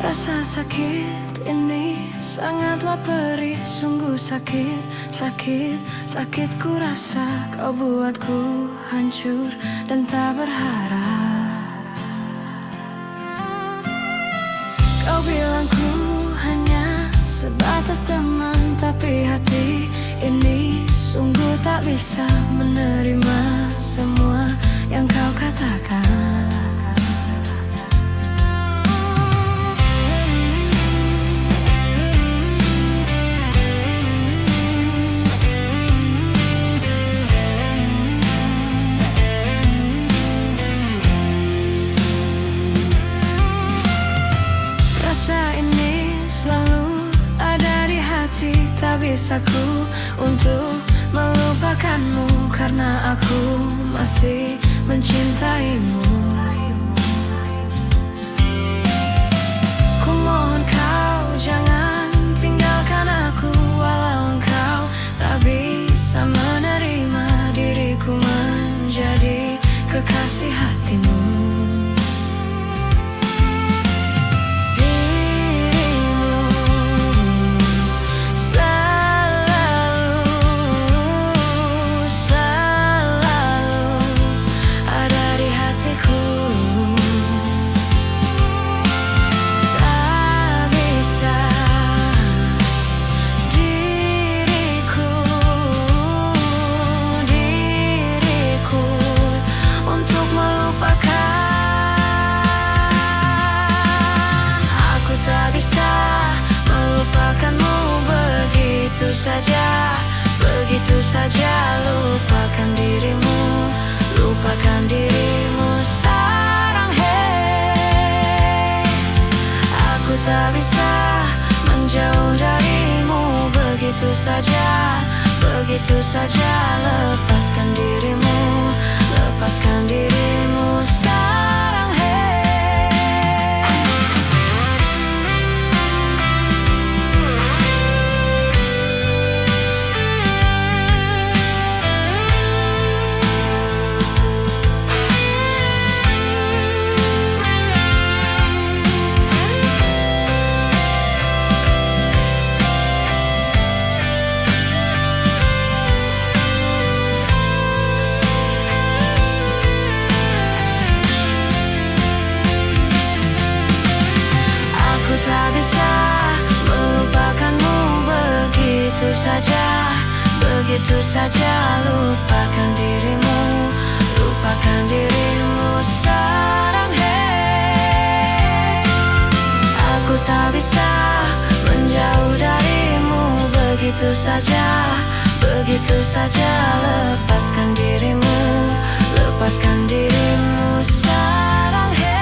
Rasa sakit ini sangatlah perih, sungguh sakit, sakit, sakit ku rasa. Kau buatku hancur dan tak berharap. Kau bilang ku hanya sebatas teman, tapi hati ini sungguh tak bisa menerima semua yang kau katakan. Tak bisa ku untuk melupakanmu, karena aku masih mencintaimu. Ku mohon kau jangan tinggalkan aku, walau engkau tak bisa menerima diriku menjadi kekasih hatimu. Begitu saja lupakan dirimu, lupakan dirimu sekarang, hey. Aku tak bisa menjauh darimu begitu saja, begitu saja. Lepaskan dirimu, lepaskan dirimu sekarang, hey. Begitu saja lupakan dirimu, lupakan dirimu sekarang, hey. Aku tak bisa menjauh darimu begitu saja, begitu saja. Lepaskan dirimu, lepaskan dirimu sekarang, hey.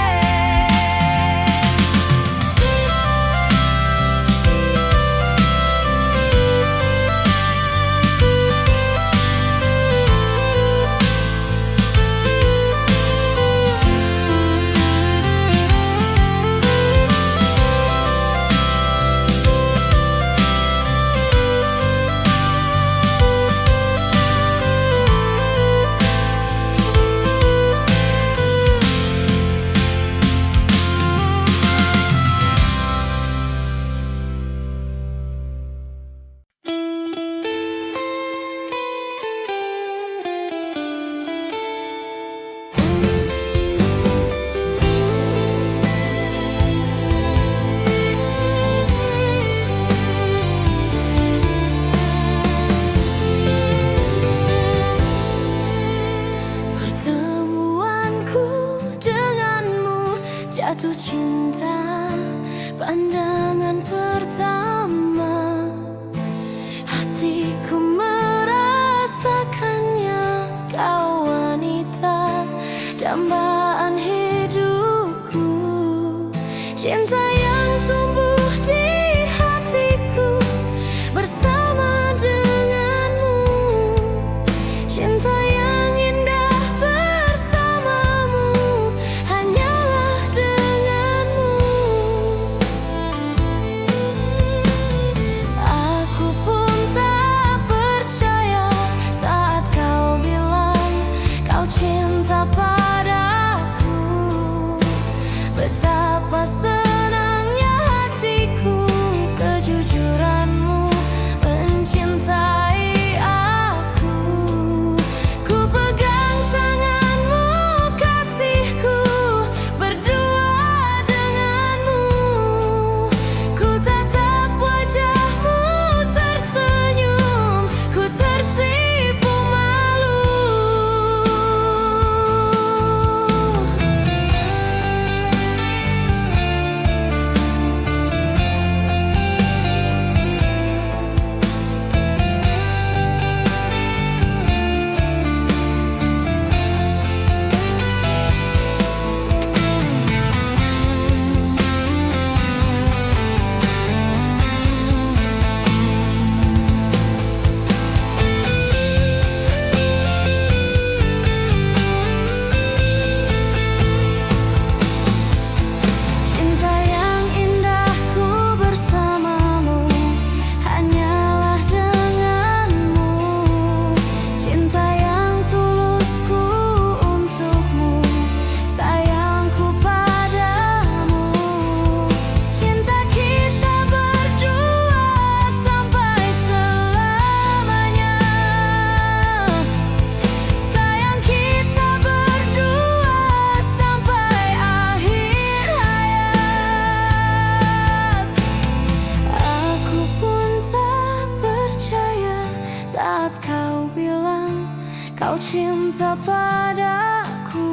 kau cinta padaku.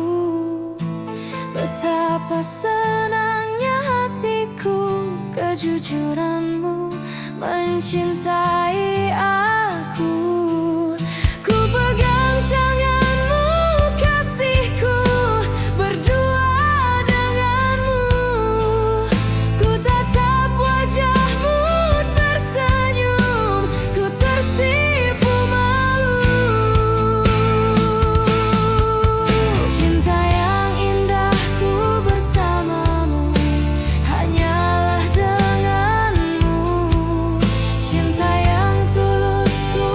Betapa senangnya hatiku, kejujuranmu mencintai aku. Ku pegang tanganmu kasihku, berdua denganmu. Ku tatap wajahmu tersenyum, ku tersipu malu. Cinta yang indah ku bersamamu, hanyalah denganmu. Cinta yang tulus ku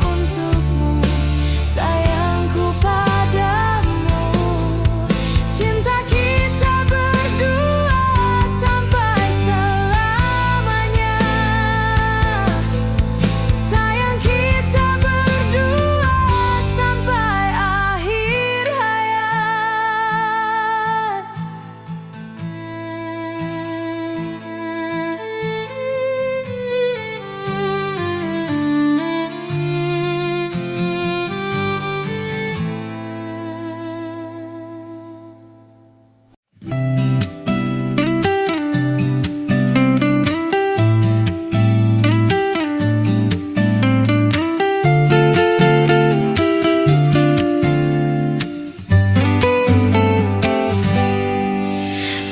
untukmu, sayangku padamu. Cinta kita berdua sampai selamanya. Sayang kita berdua sampai akhir hayat.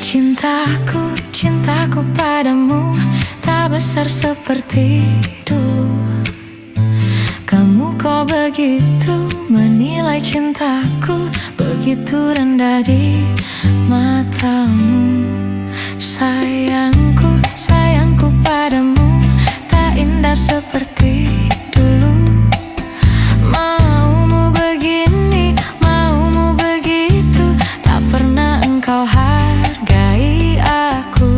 Cintaku, cintaku padamu tak besar seperti dulu. Kamu kok begitu menilai cintaku, begitu rendah di matamu. Sayangku, sayangku padamu tak indah seperti dulu. Maumu begini, maumu begitu, tak pernah engkau hargai aku.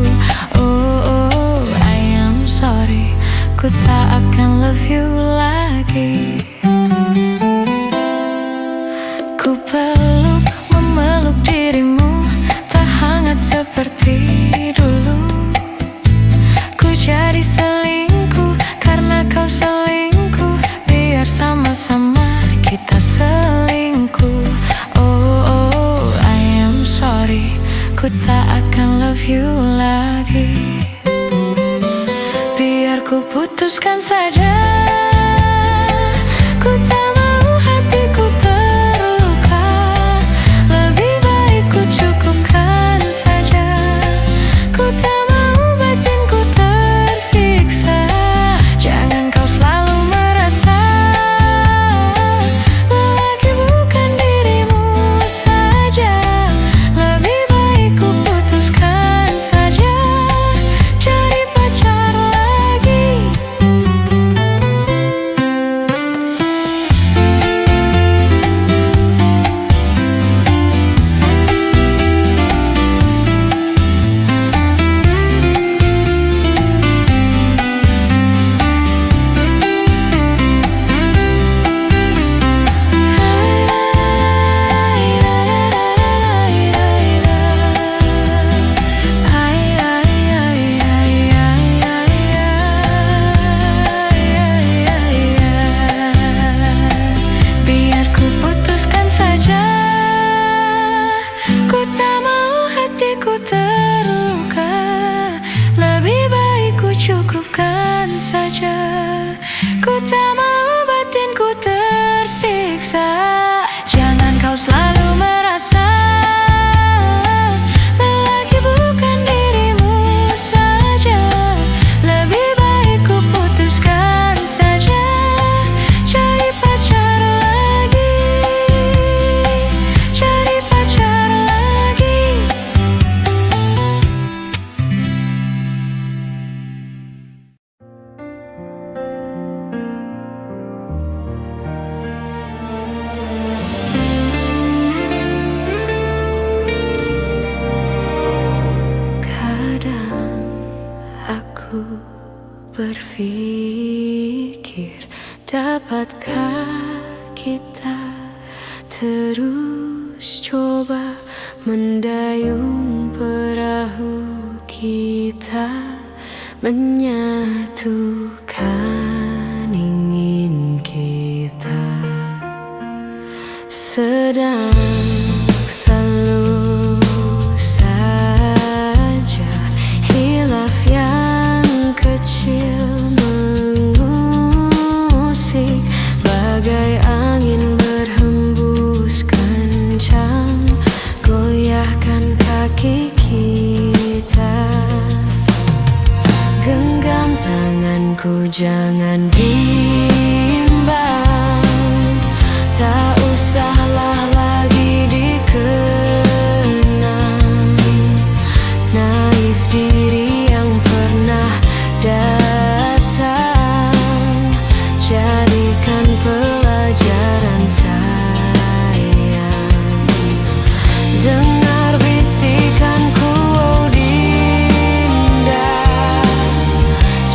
Oh, I am sorry, ku tak akan love you lagi. Ku peluk, memeluk dirimu, tak hangat seperti dulu. Ku jadi selingkuh karena kau selingkuh, biar sama-sama kita selingkuh. Oh, I am sorry, ku tak akan love you lagi. Biar ku putuskan saja, ku tak mau hatiku terluka. Lebih baik ku cukupkan saja, ku tak mau batinku tersiksa. Jangan kau selalu merasa lelaki bukan dirimu saja. Lebih baik ku putuskan saja, cari pacar lagi. Biar ku putuskan saja, ku tak mau hatiku terluka. Lebih baik ku cukupkan saja, ku tak mau batinku tersiksa. Jangan kau selalu merasa lelaki bukan dirimu saja. Lebih baik ku putuskan saja, cari pacar lagi, cari pacar lagi. Kadang aku berpikir, dapatkah kita terus coba mendayung perahu kita, menyatukan ingin kita. sedang selalu saja hilaf yang kecil mengusik bagai angin berhembus kencang, goyahkan kaki kita. Genggam tanganku, jangan bimbang, tak usahlah lagi dikenang. Naif diri yang pernah datang, jadikan pelajaran sayang. Dengar bisikanku, oh Dinda,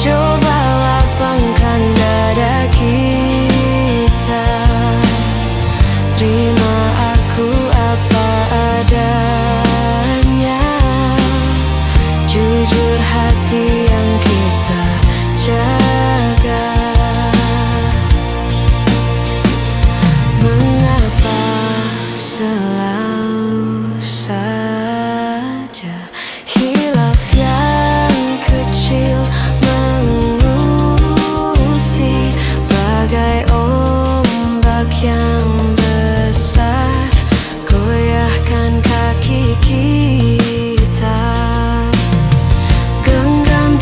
coba lapangkan dada kita. Terima aku apa adanya, jujur hati yang kita jaga. Mengapa selalu saja hilaf yang kecil mengusik bagai ombak yang besar, goyahkan kaki kita. Genggam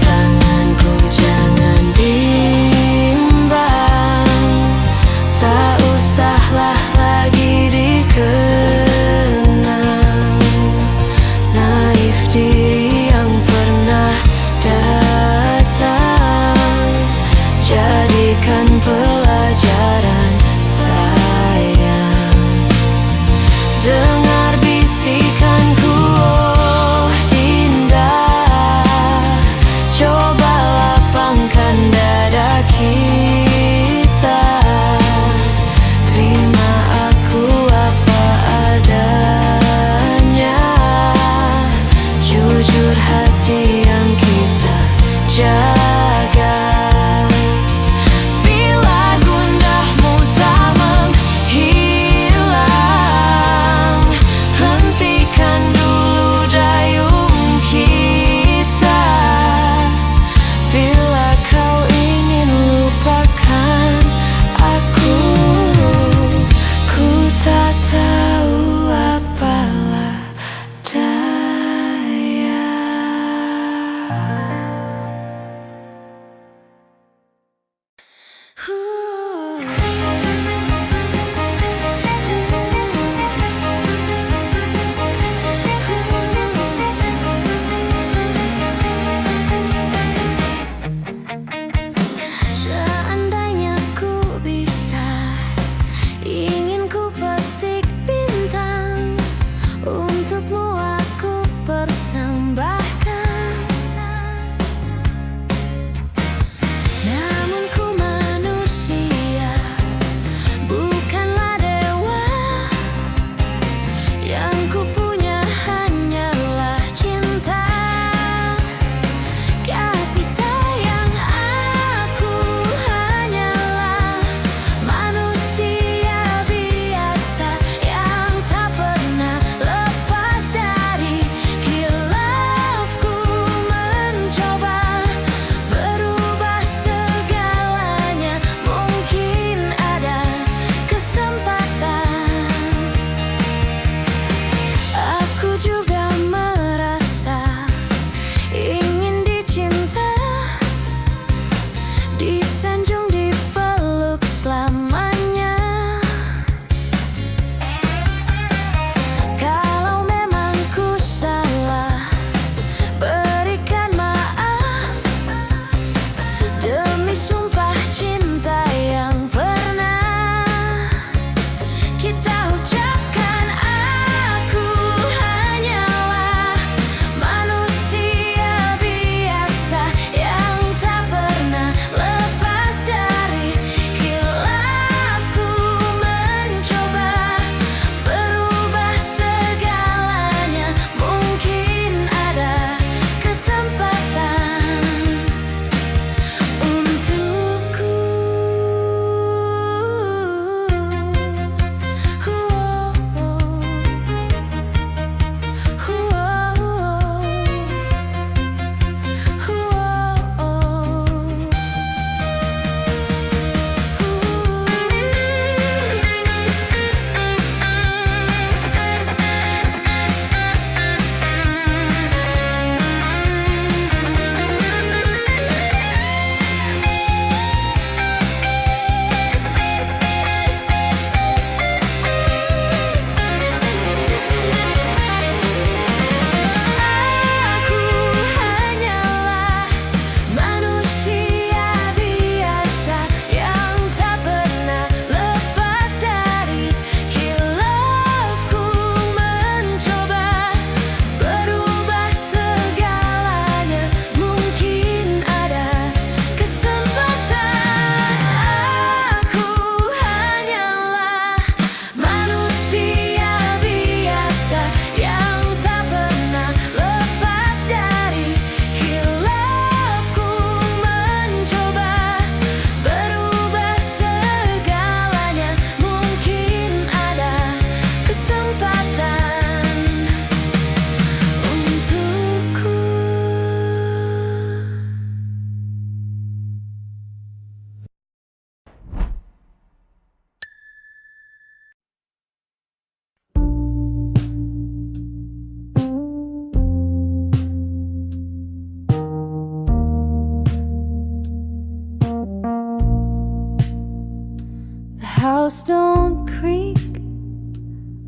house don't creak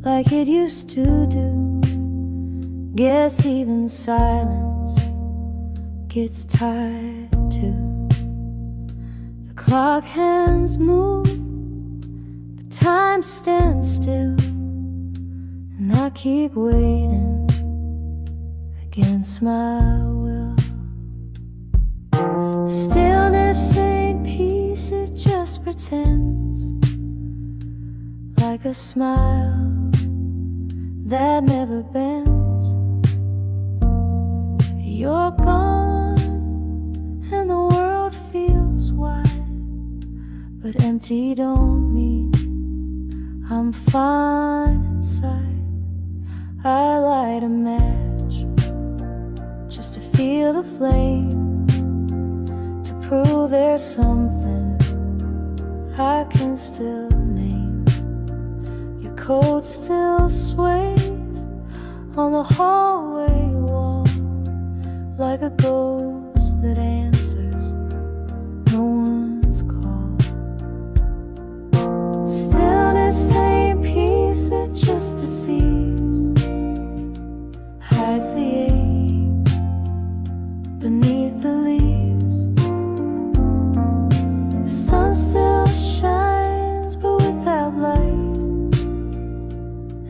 like it used to do. Guess even silence gets tired too. The clock hands move, but time stands still, and I keep waiting against my will. Stillness ain't peace, it just pretends, like a smile that never bends. You're gone and the world feels wide, but empty don't mean I'm fine inside. I light a match just to feel the flame, to prove there's something I can still name. Your coat still sways on the hallway wall, like a ghost that answers no one's call. Stillness ain't peace, it just deceives, hides the ache beneath the leaves. The sun still shines, but without light,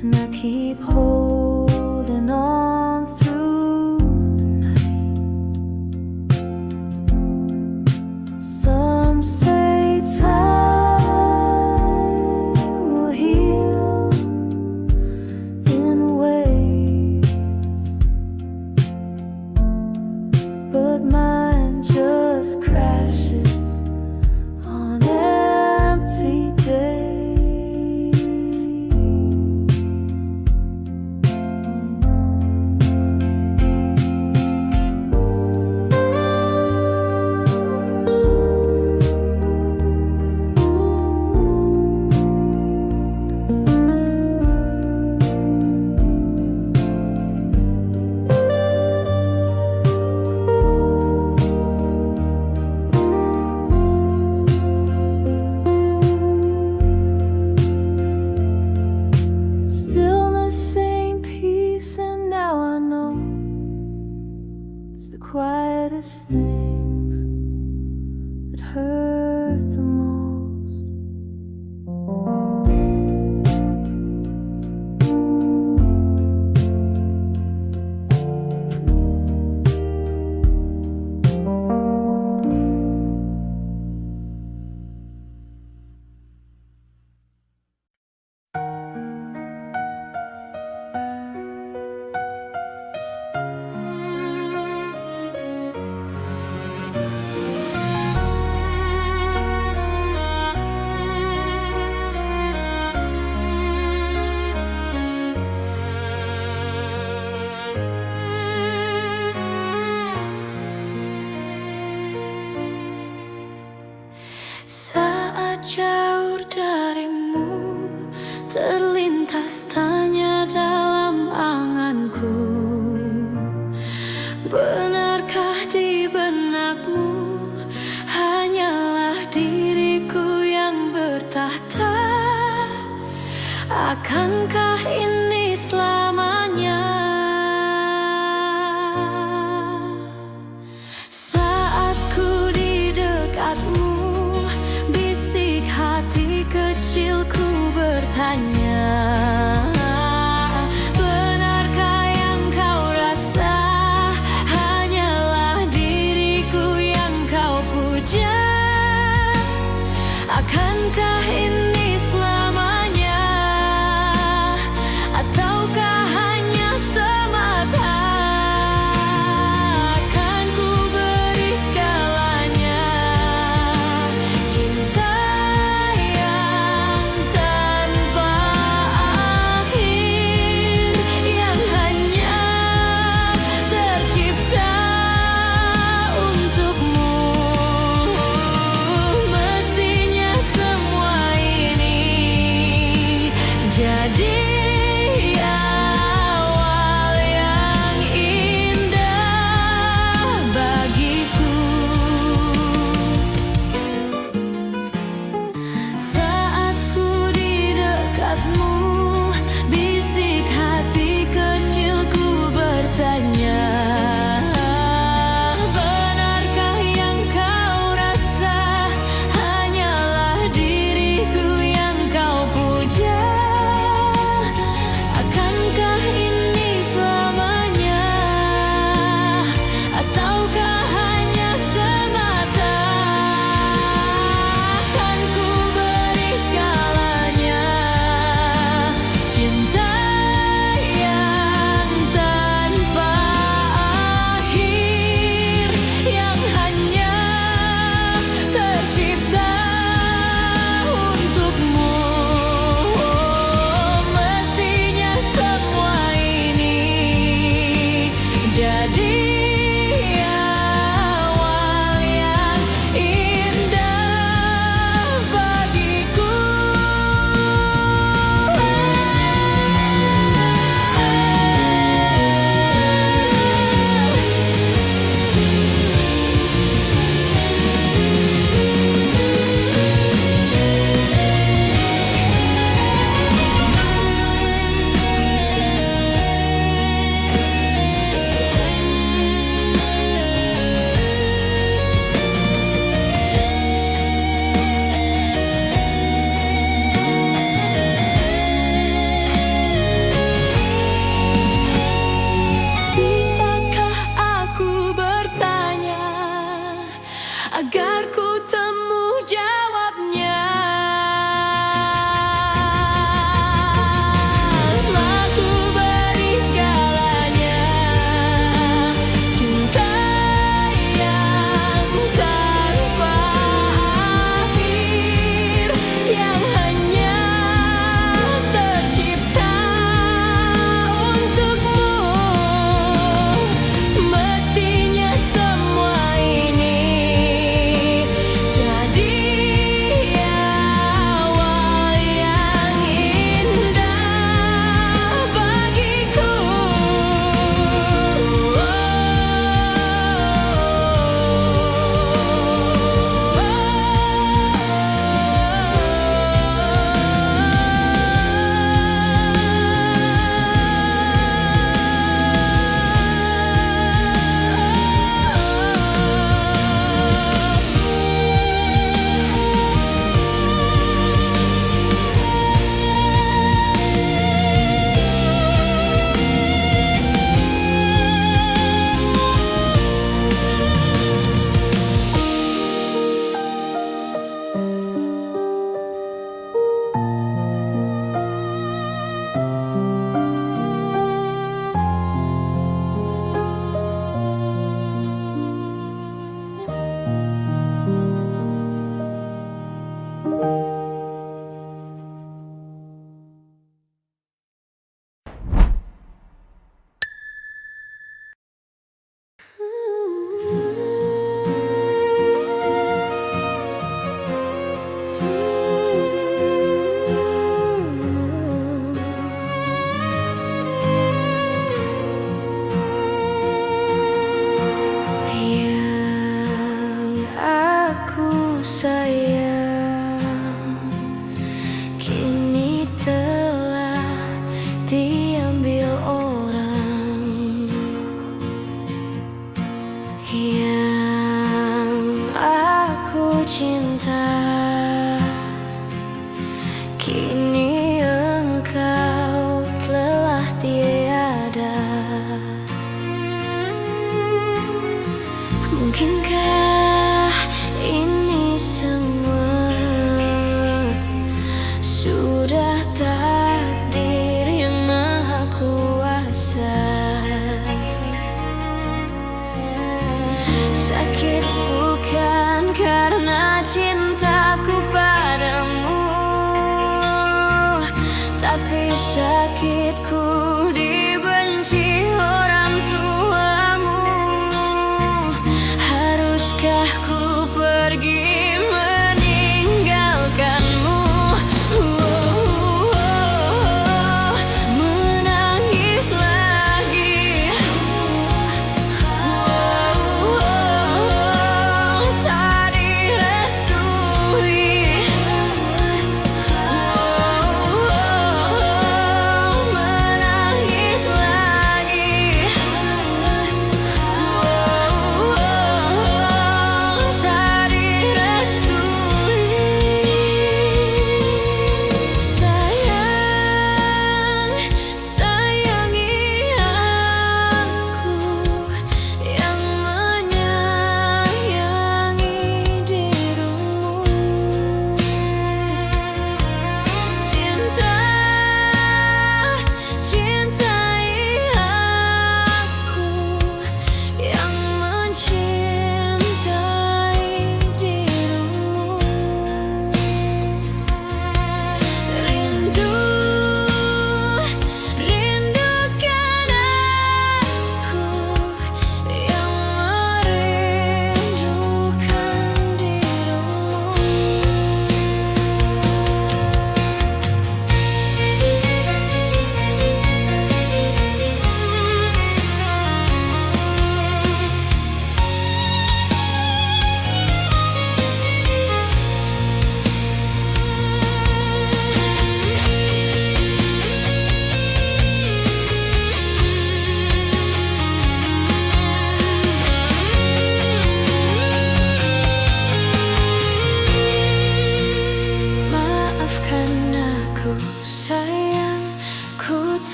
and I keep holding on through the night. Some say time will heal in waves, but mine just crashes on empty days. Stillness ain't peace, and now I know it's the quietest things that hurt the most. Saat jauh darimu, terlintas tanya dalam anganku, benarkah di benakmu hanyalah diriku yang bertahta? Akankah ini selamanya? Saat ku di dekatmu, hati kecilku bertanya, benarkah yang kau rasa hanyalah diriku yang kau puja? Akankah ini selamanya? ataukah hanya semata? Kan ku beri segalanya, cinta yang tanpa akhir, yang hanya tercipta untukmu. Mestinya semua ini jadi awal yang indah bagiku. Bisakah aku bertanya agar ku temu jawabnya? Telah ku beri segalanya, cinta yang tanpa akhir, yang hanya tercipta untukmu. Mestinya semua ini jadi awal yang indah bagiku. Yang aku sayang kini telah diambil orang. Yang aku cinta kini engkau telah tiada. Mungkinkah ini semua sudah takdir yang maha kuasa? Sakit bukan karena cintaku padamu, tapi sakitku dibenci orang tuamu. Haruskah ku pergi meninggalkanmu? Menangis lagi, tak direstui. Menangis lagi, tak direstui.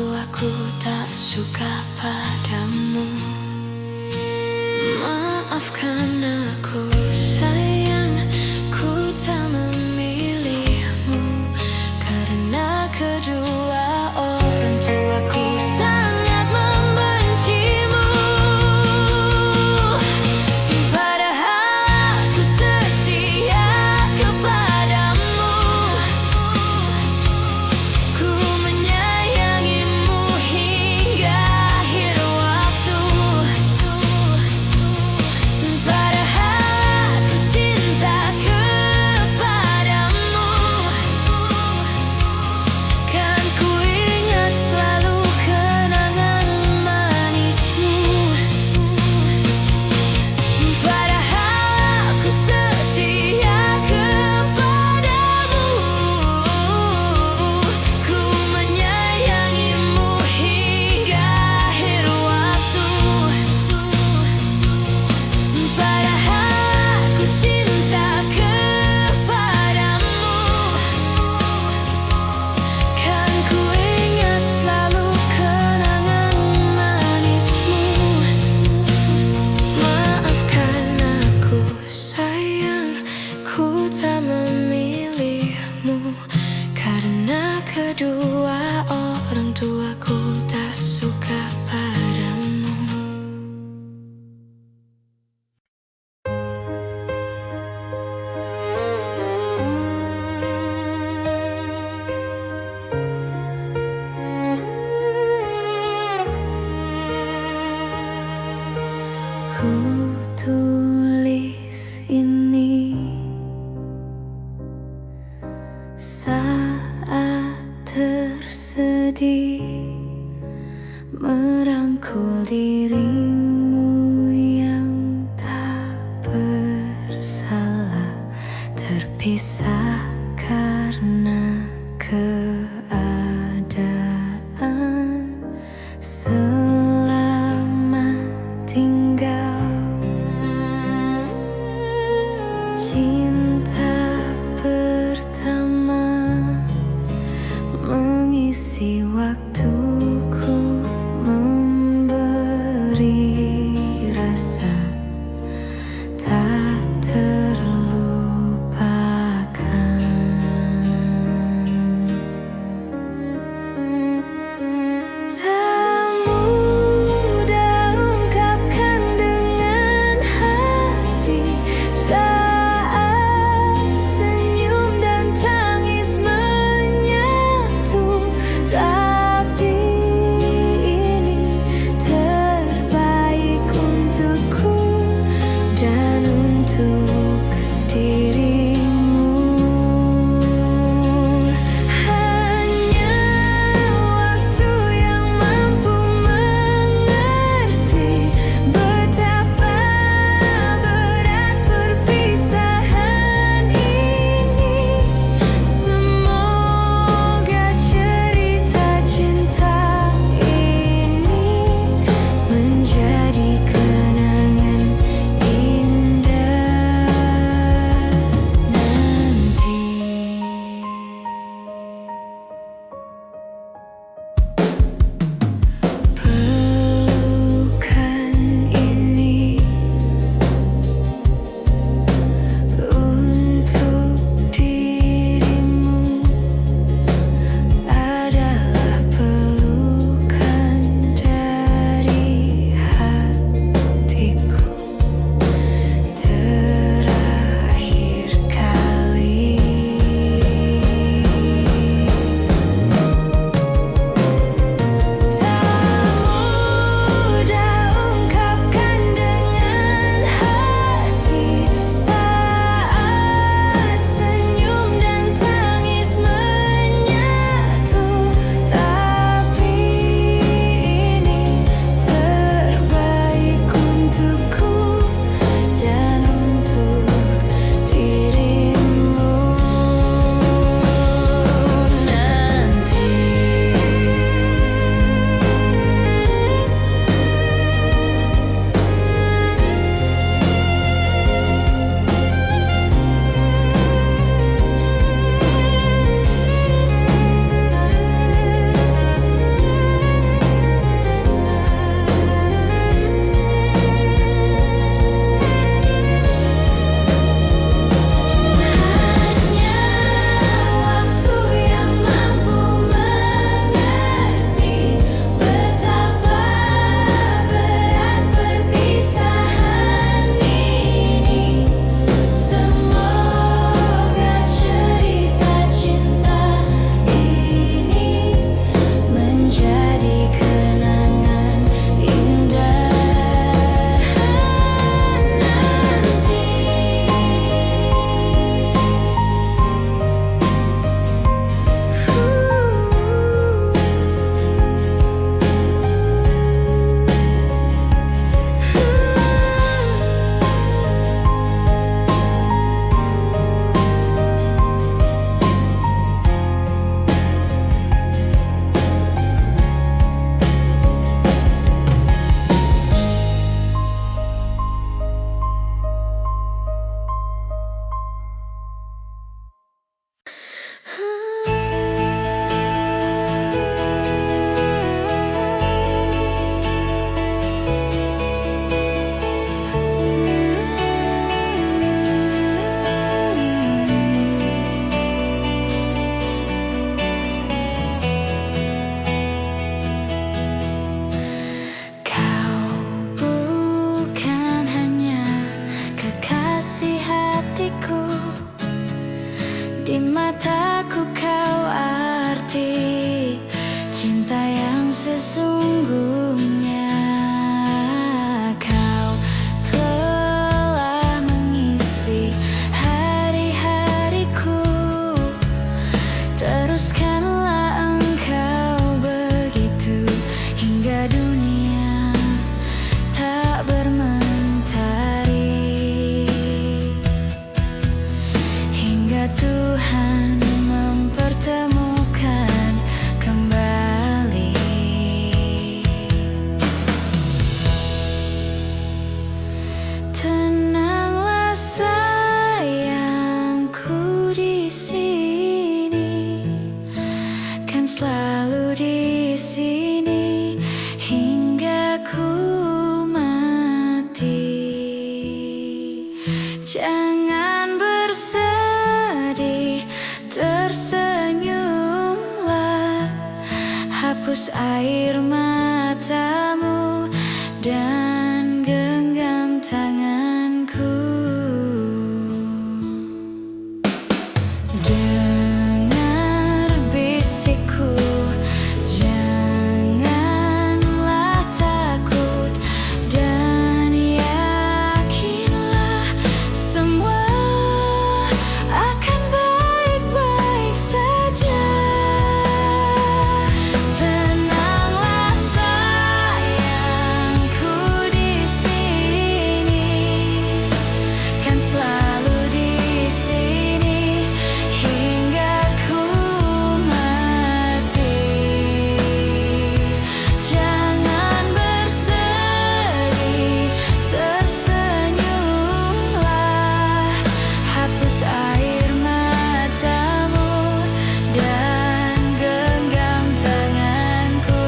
tua aku tak suka padamu. Maafkan aku sayang, ku tak memilihmu karena kedua orang tuaku sangat membencimu. Padahal aku setia kepadamu, ku menyayangimu hingga akhir waktu. Padahal aku cinta kepadamu, kan ku ingat selalu kenangan manismu. Padahal aku setia kepadamu, ku menyayangimu hingga akhir waktu. Padahal aku cinta kepadamu, kan ku ingat selalu kenangan manismu. Maafkan aku sayang, ku tak memilihmu karena kedua orang tuaku tak suka padamu. Ku tulis ini saat tersedih, merangkul dirimu yang tak bersalah, terpisah karena keadaan. Selamat tinggal, cinta pertama mengisi waktuku, memberi rasa tak terlupakan. Tak sesungguhnya kau telah mengisi hari-hariku. Teruskanlah engkau begitu hingga dunia tak bermentari, hingga Tuhan mempertemukan kembali. Tenanglah sayangku di sini, kan selalu di sini hingga ku mati. Jangan bersedih, tersenyumlah, hapus air matamu dan genggam tanganku. Dengar bisikku, janganlah takut, dan yakinlah semua akan baik-baik saja. Tenanglah sayangku di sini, kan selalu di sini hingga ku mati. Jangan bersedih, tersenyumlah, hapus air matamu dan genggam tanganku.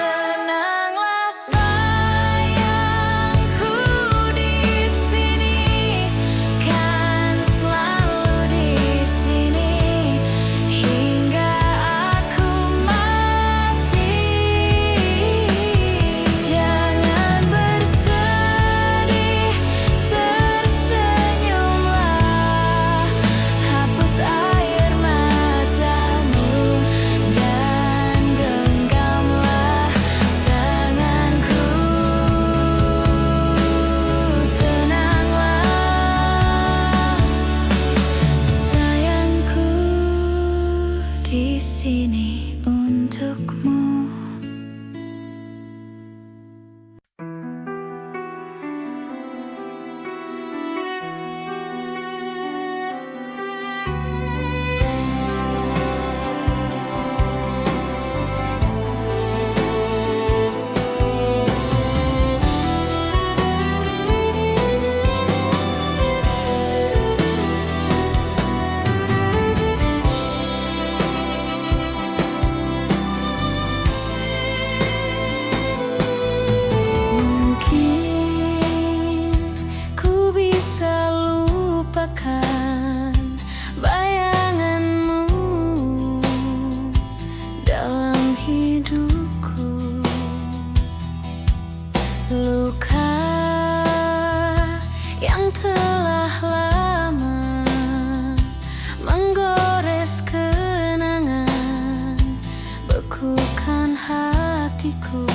Tenanglah sayangku di sini, kan selalu di sini hingga aku mati. Jangan bersedih, tersenyumlah, hapus air matamu dan genggamlah tanganku. Tenanglah sayangku di sini untukmu. Mungkin ku bisa lupakan bayanganmu dalam hidupku. Luka yang telah lama menggores kenangan, bekukan hatiku.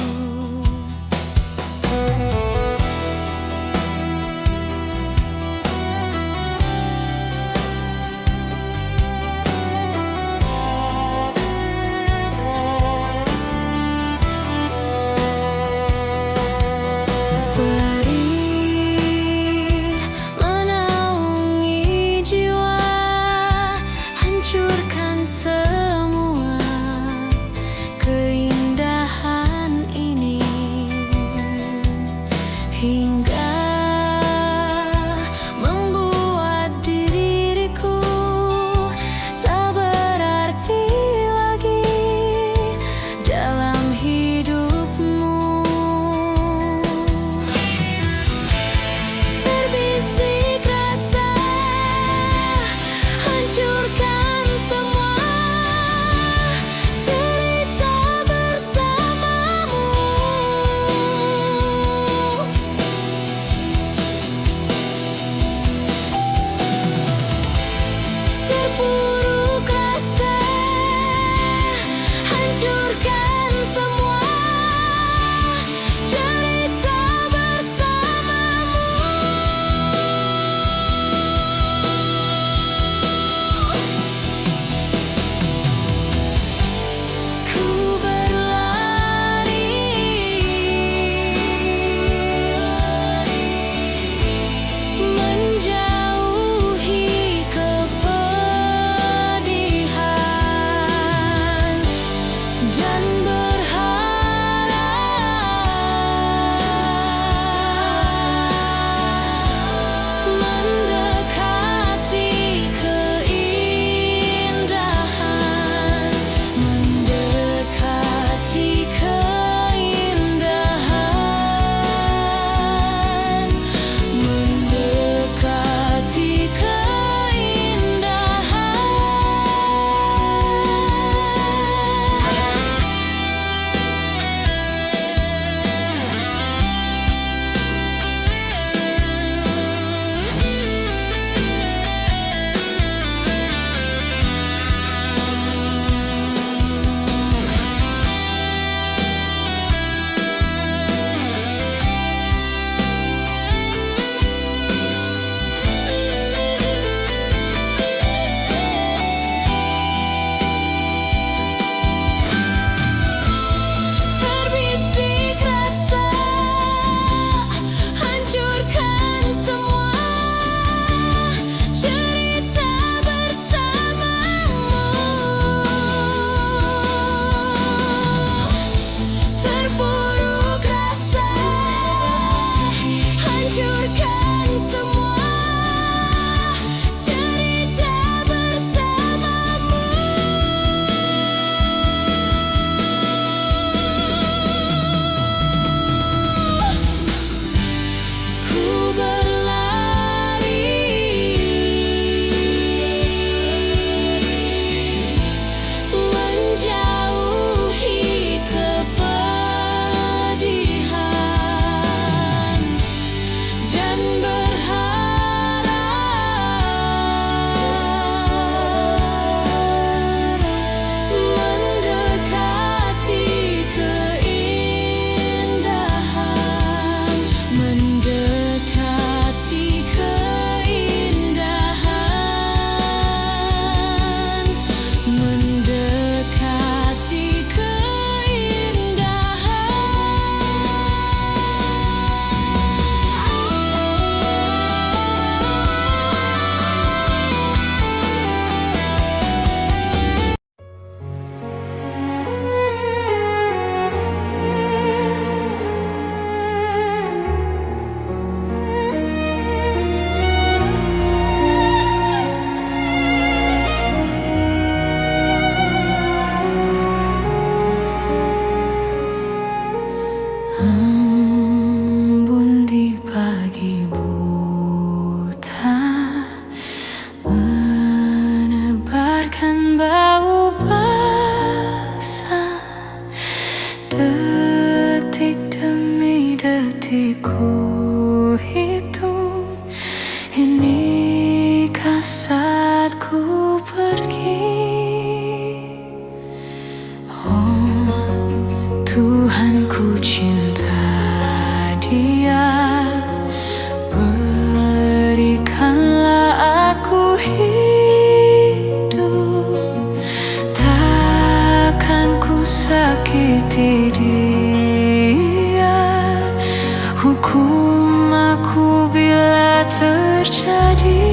Inikah saat ku pergi? Oh Tuhan, ku cinta Dia. Berikanlah aku hidup, takkan ku sakiti Dia. Hukum aku bila terjadi.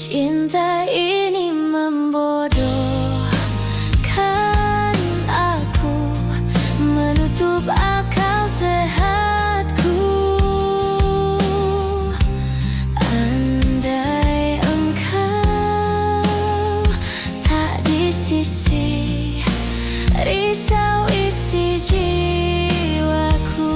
Cinta ini membodohkan aku, menutup akal sehatku. Andai engkau tak di sisi, risau isi jiwaku.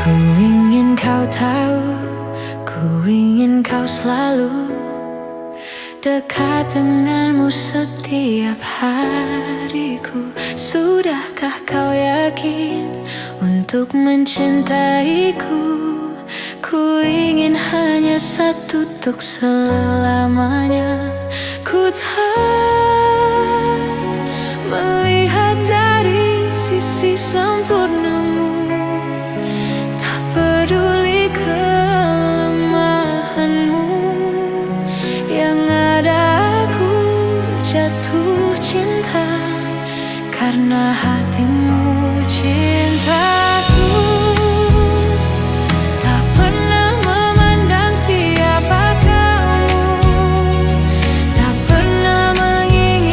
Ku ingin kau tahu, ku ingin kau selalu dekat denganmu setiap hariku. Sudahkah kau yakin untuk mencintaiku? Ku ingin hanya satu untuk selamanya. Ku tak melihat dari sisi sempurnamu, tak peduli kelemahanmu. Yang ada aku jatuh cinta karena hatimu cintaku. Tak pernah memandang siapa kamu, tak pernah menginginkan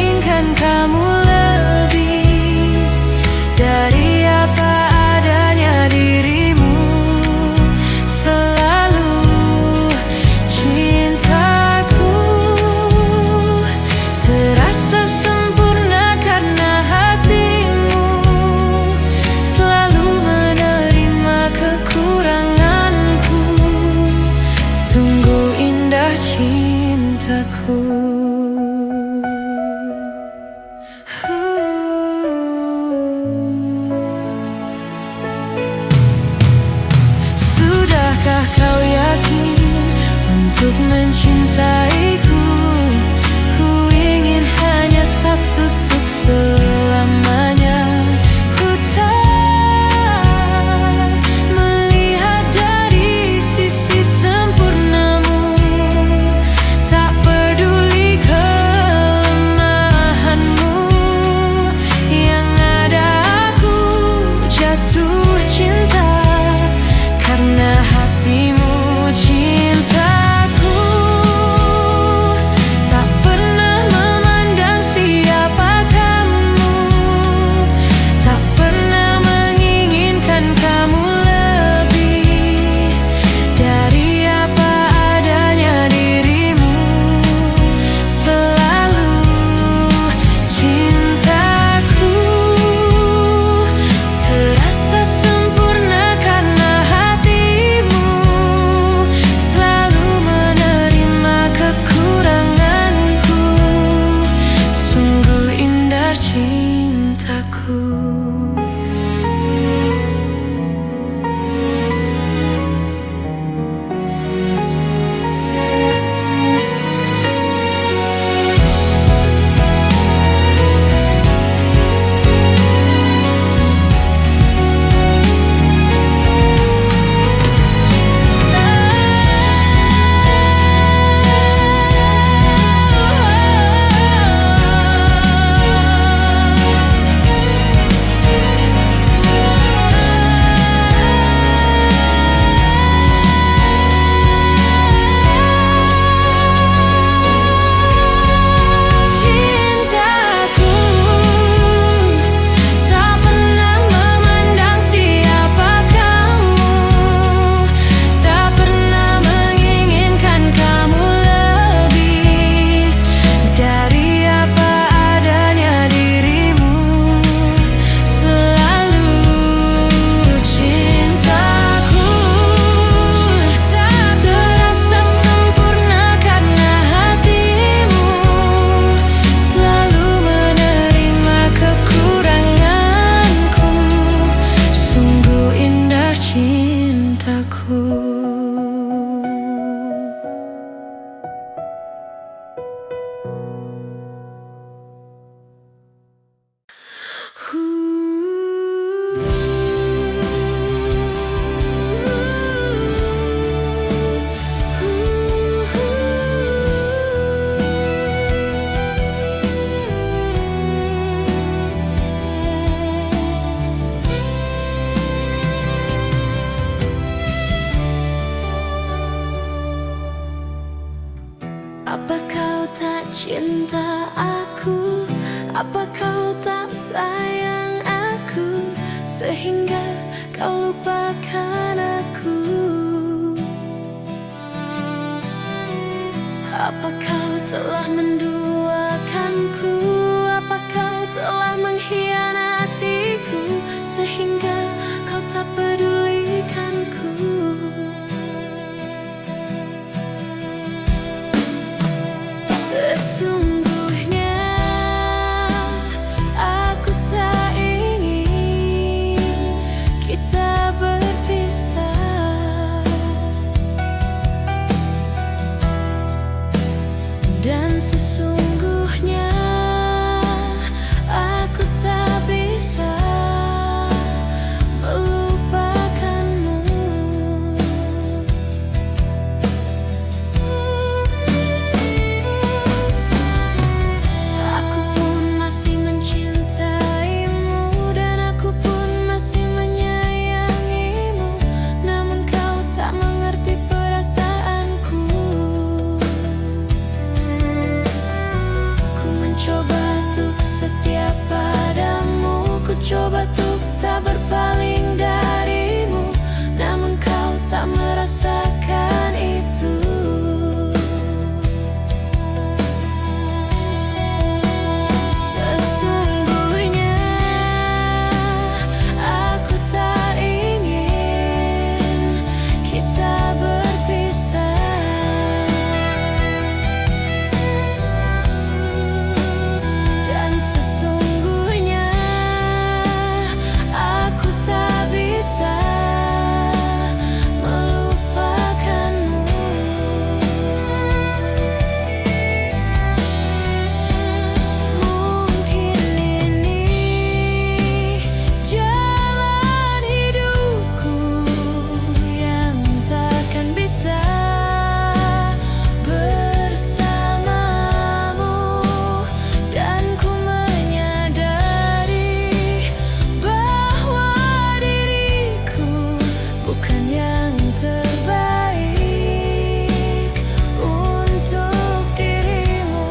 cinta aku? Apa kau tak sayang aku sehingga kau lupakan aku? Apa kau telah menduakanku? Apa kau telah mengkhianatiku sehingga kau tak pedulikanku? Sesungguhnya aku tak ingin kita berpisah, dan sesungguhnya aku tak bisa melupakanmu. Aku pun masih mencintaimu dan aku pun masih menyayangimu, namun kau tak mengerti perasaanku. Ku mencoba untuk setia padamu, ku coba untuk tak berpaling darimu, namun kau tak merasakan itu. Sesungguhnya aku tak ingin kita berpisah, dan sesungguhnya aku tak bisa melupakanmu. Mungkin ini jalan hidupku yang takkan bisa bersamamu, dan ku menyadari bahwa diriku bukan yang terbaik untuk dirimu.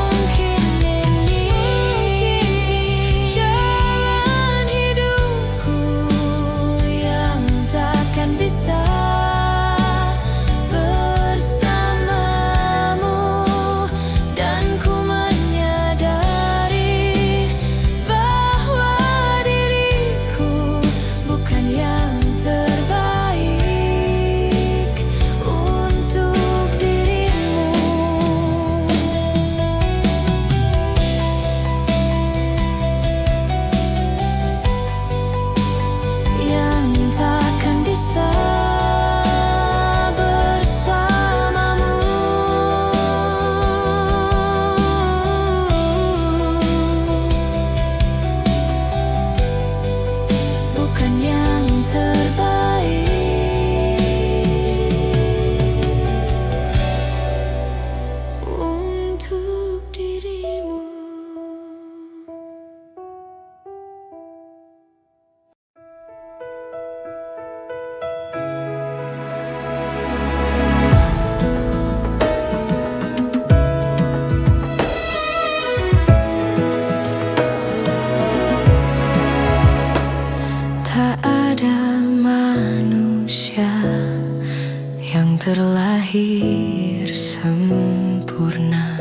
Mungkin ini jalan hidupku yang takkan bisa bersamamu, dan ku menyadari bahwa diriku bukan yang terbaik untuk dirimu. Yang takkan bisa bersamamu, bukan yang terbaik untuk dirimu. Tak ada manusia yang terlahir sempurna.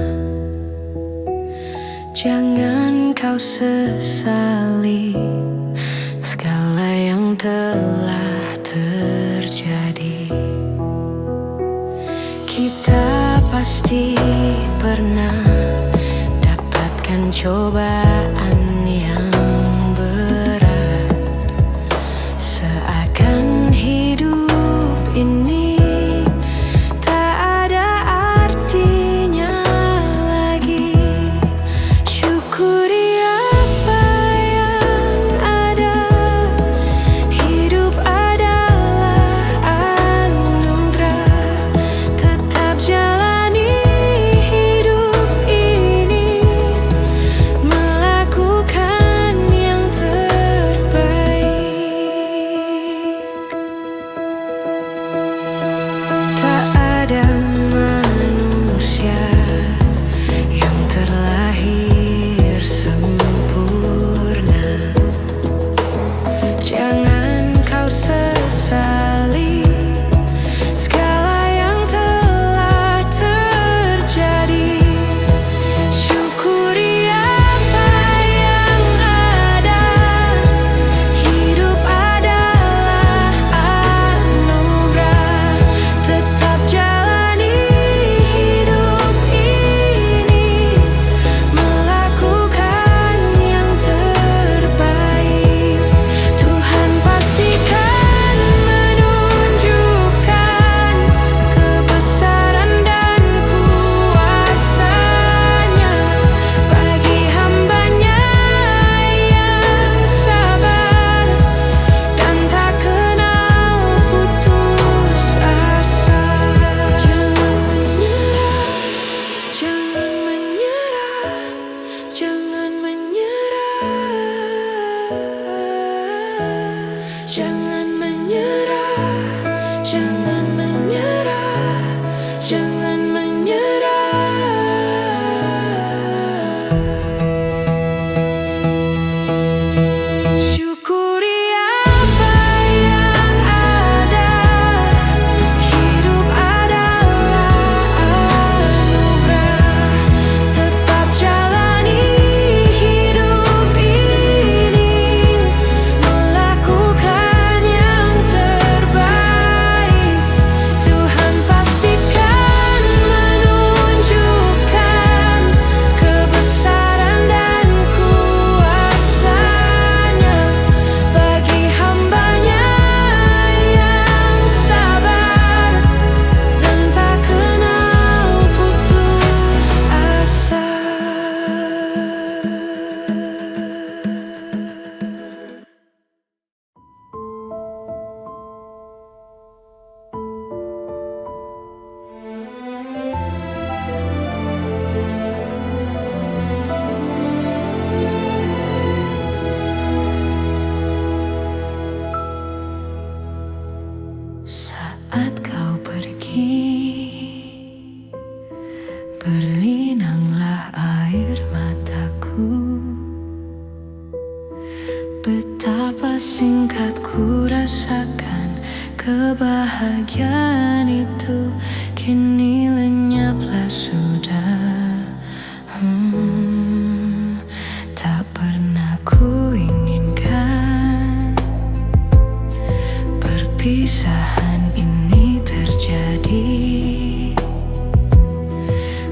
Jangan kau sesali segala yang telah terjadi. Kita pasti pernah dapatkan cobaan yang berat, seakan hidup ini tak ada artinya Jangan menyerah, jangan menyerah, jangan menyerah. Syukuri apa yang ada, hidup adalah anugerah. Tetap jalani hidup ini, melakukan yang terbaik. Tuhan pastikan menunjukkan kebesaran dan kuasa-Nya bagi hamba-Nya yang sabar dan tak kenal putus asa. Saat kau pergi, berlinanglah air mataku. Betapa singkat ku rasakan kebahagiaan itu, kini lenyaplah sudah. Tak pernah ku inginkan perpisahan ini terjadi.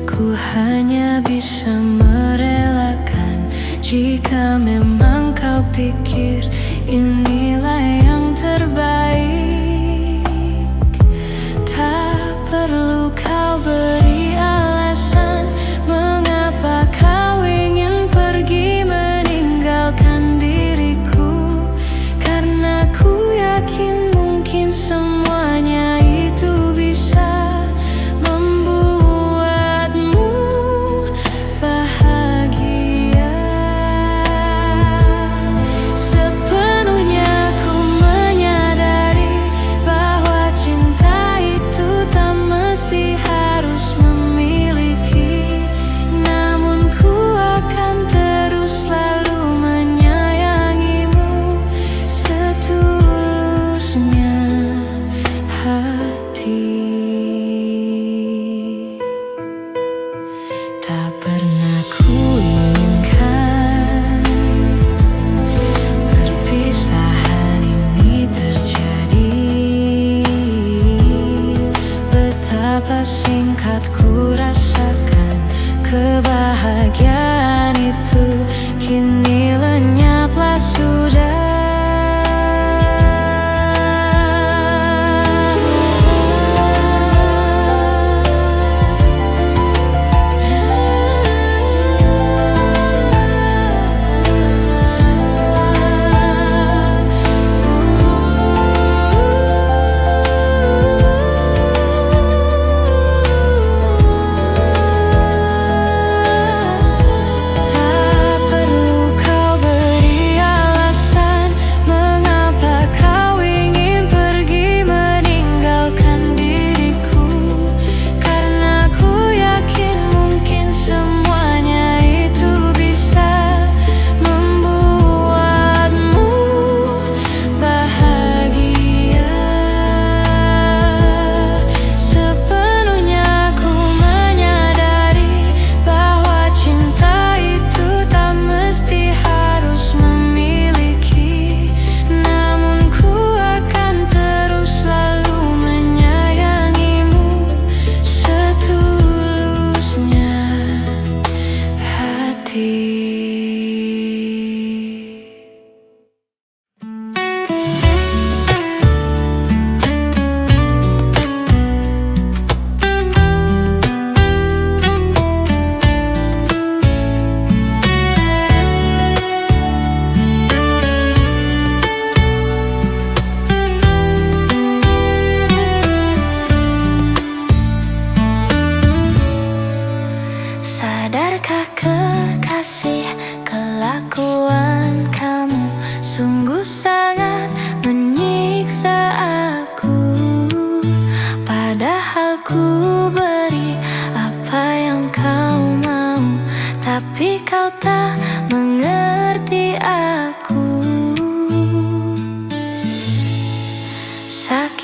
Ku hanya bisa merelakan jika memang kau pikir inilah yang terbaik. Tak perlu kau beri alasan mengapa kau ingin pergi meninggalkan diriku, karena ku yakin mungkin semuanya itu bisa membuatmu bahagia. Sepenuhnya ku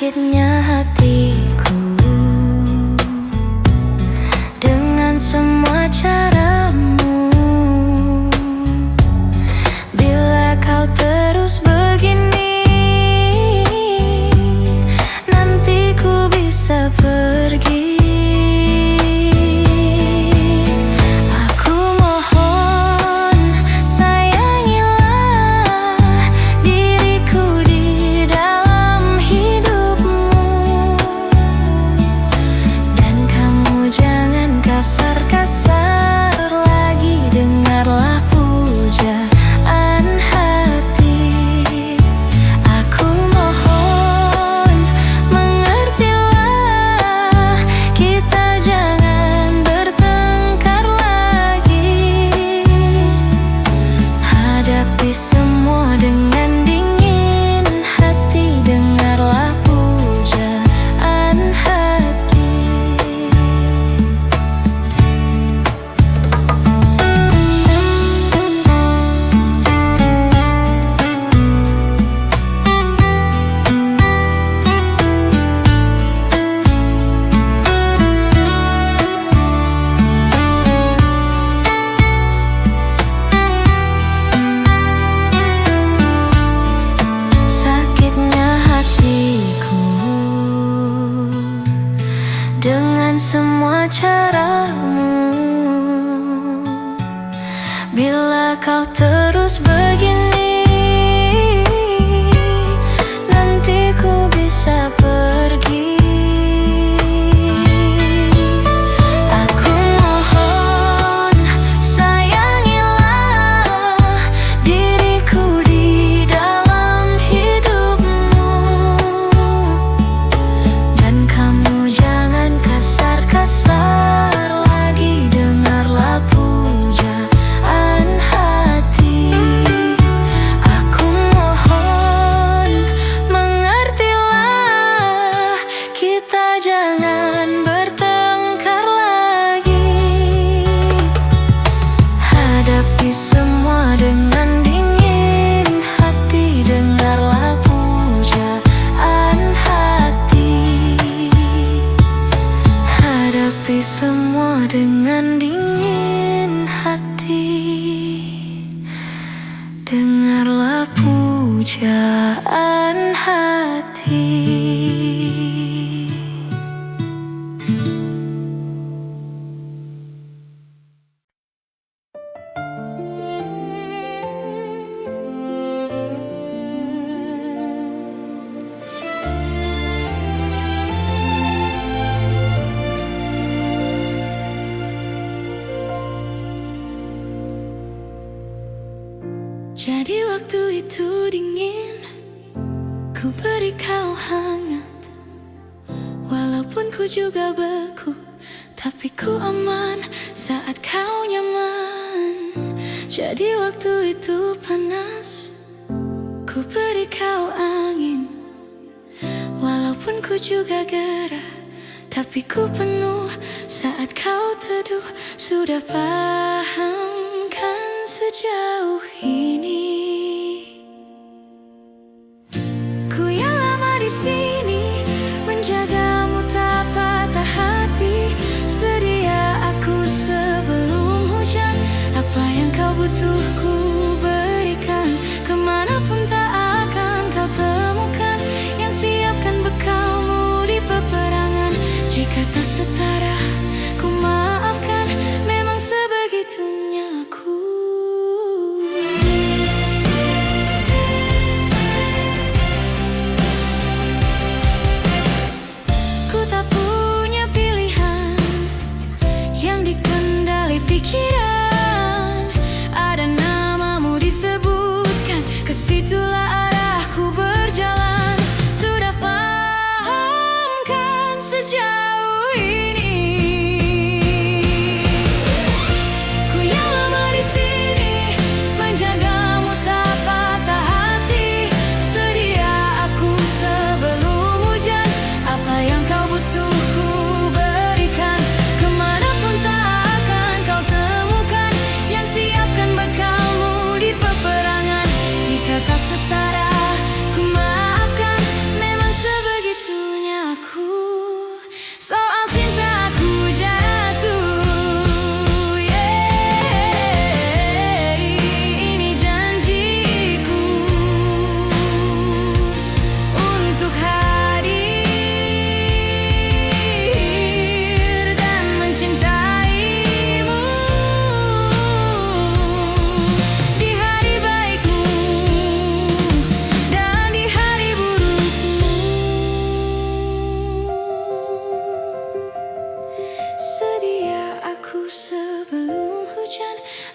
sakitnya hatiku dengan semua caramu. Bila kau terus begini, nanti ku bisa pergi. Aku mohon sayangilah diriku di dalam hidupmu, dan kamu jangan kasar-kasar lagi, dengarlah pujaan hati. Aku mohon mengertilah, kita jangan bertengkar lagi. Hadapi semua dengan dingin hati, dengarlah pujaan hati. Sakitnya hatiku dengan semua caramu. Bila kau terus begini, nanti ku bisa pergi. Aku mohon sayangilah diriku di dalam hidupmu, dan kamu jangan kasar-kasar lagi, dengarlah pujaan hati. Aku mohon mengertilah, kita jangan bertengkar lagi. Hadapi semua dengan dingin hati, dengarlah pujaan hati. Hadapi semua dengan dingin hati, dengarlah pujaan hati. Jadi waktu itu dingin, ku beri kau hangat. Walaupun ku juga beku, tapi ku aman saat kau nyaman. Jadi waktu itu panas, ku beri kau angin. Walaupun ku juga gerah, tapi ku penuh saat kau teduh. Sudah paham kan sejauh ini? Ku yang lama di sini, menjagamu tak patah hati. Sedia aku sebelum hujan, apa yang kau butuh ku berikan. Kemanapun tak akan kau temukan yang siapkan bekalmu di peperangan. Jika tak setara, ku maafkan, memang sebegitunya aku. Ku tak punya pilihan yang dikendali pikiran. Ada namamu disebutkan, kesitulah arahku berjalan. Sudah paham kan sejauh ini? Ku yang lama di sini, menjagamu tak patah hati. Sedia aku sebelum hujan, apa yang kau butuh ku berikan. Kemanapun tak akan kau temukan yang siapkan bekalmu di peperangan. Jika tak setara, ku maafkan, memang sebegitu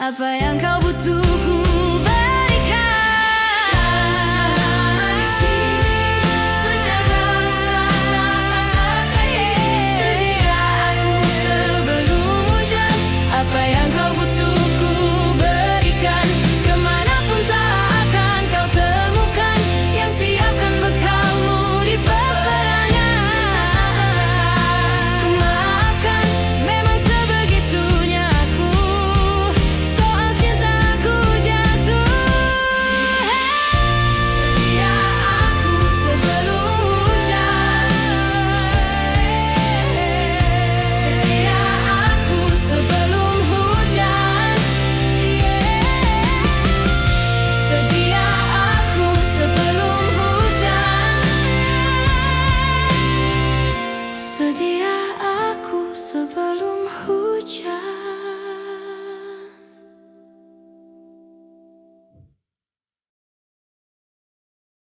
Apa yang kau butuhku